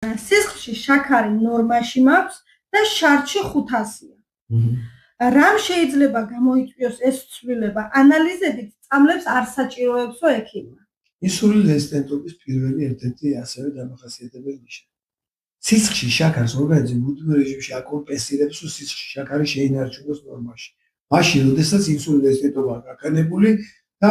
სისხლში შაქარი ნორმაში მაქვს და შარდში 500-ია. რამ შეიძლება გამოიწვიოს ეს ცვლილება? ანალიზებით წამლებს არ საჭიროებსო ექიმმა. ინსულინ რეზისტენტობის პირველი ერთ-ერთი ასევე დამახასიათებელი ნიშანი. სისხლში შაქარს ორგანიზმი მუდმივ რეჟიმში აკომპენსირებს, რომ სისხლში შაქარი შეინარჩუნოს ნორმაში. მაშინ, როდესაც ინსულინ რეზისტენტობაა გაქანებული და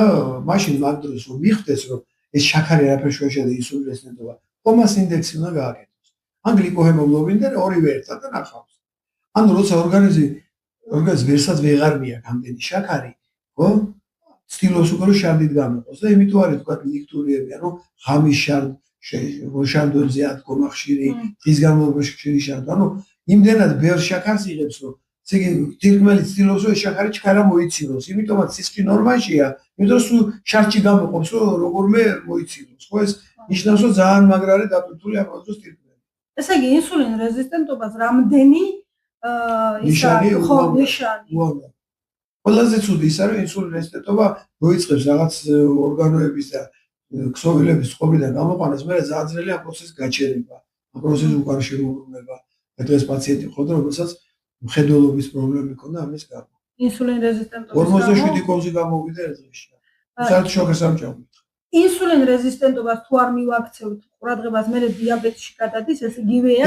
მაშინ მაგ დროს რომ მიხვდეს, რომ ეს შაქარი არაფერ შეშედა ინსულინ რეზისტენტობა, კომას ინდექსი უნდა გააკეთოს. ან გლიკოჰემოგლობინი და ორივე ერთად ნახავს. ანუ როცა ორგანიზმი ვერსაც ვეღარ მიაქვს ამდენი შაქარი, ხო? ცდილობს უკვე რომ შარდით გამოყოს და იმიტომ არის თქვა ლიქტურიებია, რომ ღამის შარდებზე ადგომა ხშირი, დღის განმავლობაში ხშირი შარდო. ანუ იმდენად ბევრ შაქარს იღებს, რომ ესე იგი თირკმელი ცდილობს რომ ეს შაქარი ჩქარა მოიცილოს. იმიტომაც სისხლი ნორმაშია, იმიტომ რომ შარდში გამოყოფს, რომ როგორმე მოიცილოს. ხო ეს ნიშნავს, რომ ძალიან მაგრარი დატვირთული ამ დროს თირკმელი. ესე იგი ინსულინ რეზისტენტობას რამდენი ნიშანი. ყველაზე ცუდი ის არის, რომ ინსულინ რეზისტენტობა მოიწყებს რაღაც ორგანოების და ქსოვილების წყობრიდან გამოყვანას, მერე ძალიან ძნელი ამ პროცესს გაჩერება, ამ პროცესს უკან შემოუბრუნება. დღეს პაციენტი ხოდა, რომელსაც მხედველობის პრობლემები ჰქონდა ამის გამო. ინსულინ რეზისტენტობის 47 კონზე გამოვიდა ერთ დღეში. საერთოდ შოკერს ამჭამთ. ინსულინ რეზისტენტობას თუ არ მივაქცევთ ყურადღებას, მერე დიაბეტში გადადის, ეს იგივეა?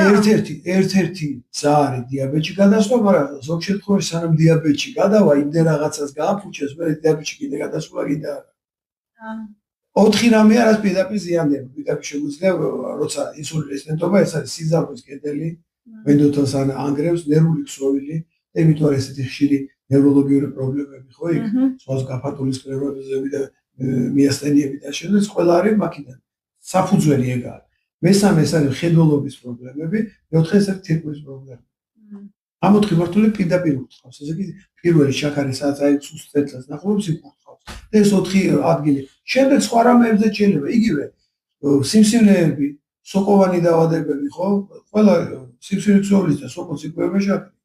ერთ-ერთი ზარი დიაბეტში გადასვა, მაგრამ ზოგ შემთხვევაში სანამ დიაბეტში გადავა, იმდენ რაღაცას გააფუჭებს, მერე დიაბეტში კიდე გადასვლა კიდე არა. 4 რამე არის პირდაპირ ზიანდება. პირდაპირ შეგვიძლია, როცა ინსულინ რეზისტენტობა, ეს არის სიზარხის კედელი, ვენდოთელს ანგრევს, ნერვული ქსოვილი, იმიტომ არის ესეთი ხშირი ნევროლოგიური პრობლემები, ხო იქ? სხვას გაფართული სკლეროზები და მიასთენიები და შემდეგ ყველა არის მაქიდან. საფუძველი ეგ არის. მესამე ეს არის მხედველობის პრობლემები, მეოთხე ეს არის თირკმლის პრობლემები. ამოთხი მართული პირდაპირ უთხავს. ესე იგი პირველი შაქარი სადაც აი სულ წელს ნახულობს იქ უთხავს. და ეს 4 ადგილი. შემდეგ სხვა რამეებზე შეიძლება. იგივე სიმსივნეები, სოკოვანი დაავადებები, ხო? ყველა სიმსივნის ქსოვილის და სოკოს იკვება შაქარი.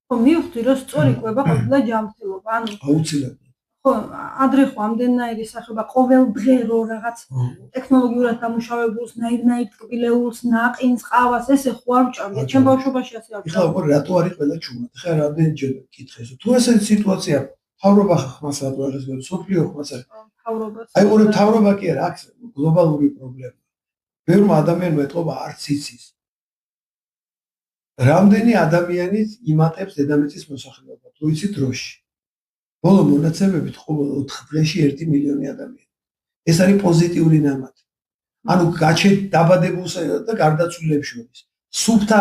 ხო, მივხვდი რომ სწორი კვება ყოფილა ჯანმრთელობა. ანუ აუცილებლად. ხო, ადრე ხო ამდენნაირი სახება ყოველ დღე რო რაღაც ტექნოლოგიურად დამუშავებულს, ნაირ ტკბილეულს, ნაყინს, ყავას, ესე ხო არ ვჭამდა. ჩემ ბავშვობაში ასე არ ეხლა უკვე რატო არის ყველა ჩუმად? ხა რამდენჯერ კითხეს. თუ ესეთი სიტუაცია თავრობა ხმას რატო არის გქონდა? სოფლიო ხმას არის. თავრობას. აი ორი თავრობა კი არა, აქ გლობალური პრობლემა. ბევრმა ადამიანმა ეთყობა არც იცის. რამდენი ადამიანი იმატებს დედამიწის მოსახლეობა, თუ იცით დროში. ბოლო მონაცემებით ყოველ 4 დღეში 1 მილიონი ადამიანი. ეს არის პოზიტიური ნამატი. ანუ დაბადებულსა და გარდაცვლილებს შორის. სუფთა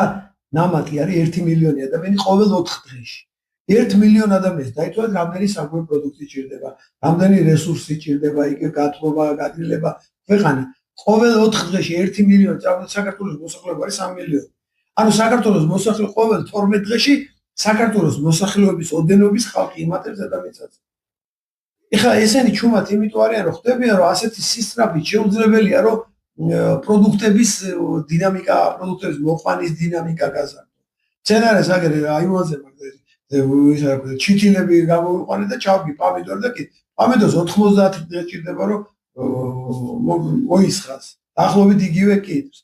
ნამატი არის 1 მილიონი ადამიანი ყოველ 4 დღეში. 1 მილიონ ადამიანს დაიცვათ რამდენი საკვები პროდუქტი ჭირდება, რამდენი რესურსი ჭირდება, იქ გათბობა, გაგრილება, ქვეყანა. ყოველ 4 დღეში 1 მილიონი, საქართველოს მოსახლეობა არის 3 მილიონი. ანუ საქართველოს მოსახლე ყოველ 12 დღეში საქართველოს მოსახლეობის ოდენობის ხალხი იმატებს დედამიწაზე. ეხლა ესენი ჩუმად იმიტომ არიან, რომ ხდებიან, რომ ასეთი სისწრაფით შეუძლებელია, რომ პროდუქტების დინამიკა, პროდუქტების მოყვანის დინამიკა გაზარდო. მცენარეს აგერ აივანზე ჩითილები გამოვიყვანე და ჩავგი პამიდორი და კი პამიდორს 90 დღე ჭირდება, რომ მოისხას. დაახლოებით იგივე კიდს.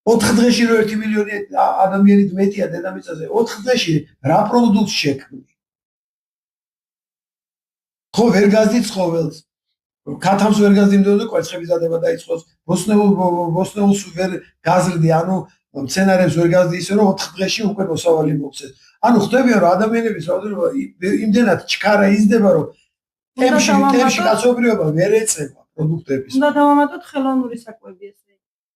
4 დღეში რო 1 მილიონი ადამიანი მეტია დედამიწაზე, 4 დღეში რა პროდუქტს შექმნი? ხო ვერ გაზდი ცხოველს. ქათამს ვერ გაზდიმდო და კვერცხების დადება დაიწყოს. ბოსნეულს ვერ გაზრდი, ანუ მცენარებს ვერ გაზდი ისე რომ 4 დღეში უკვე მოსავალი მოქცეს. ანუ ხდებიან რომ ადამიანების რაოდენობა იმდენად ჩქარა იზრდება, რომ ტემპში კაცობრიობა ვერ ეწევა პროდუქტების. უნდა დავამატოთ ხელოვნური საკვები ესე.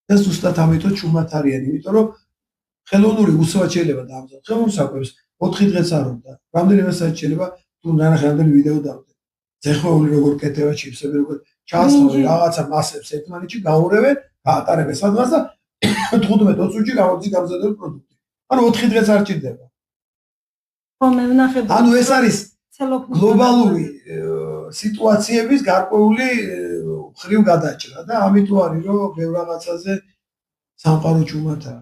ეს ზუსტად ამიტომ ჩუმად არიან, იმიტომ რომ ხელოვნური უსვათ შეიძლება დაამზადოს. ხელოვნურ საკვებს 4 დღეც არ უნდა. რამდენიმე საათი შეიძლება თუ ნანახი რამდენი ვიდეო დავდე. ზეხვეული როგორ კეთება ჩიფსები, როგორ ჩასწავლე რაღაცა მასებს ერთმანეთში გაურევენ, გაატარებენ სადღაც და 15-20 წუთში გამოდის გამზადებული პროდუქტი. ანუ 4 დღეც არ ჭირდება. ხო, მე ვნახე. ანუ ეს არის გლობალური სიტუაციების გარკვეული ხრივ გადაჭრა და ამიტომ არის რომ ბევრ რაღაცაზე სამყარო ჩუმადაა.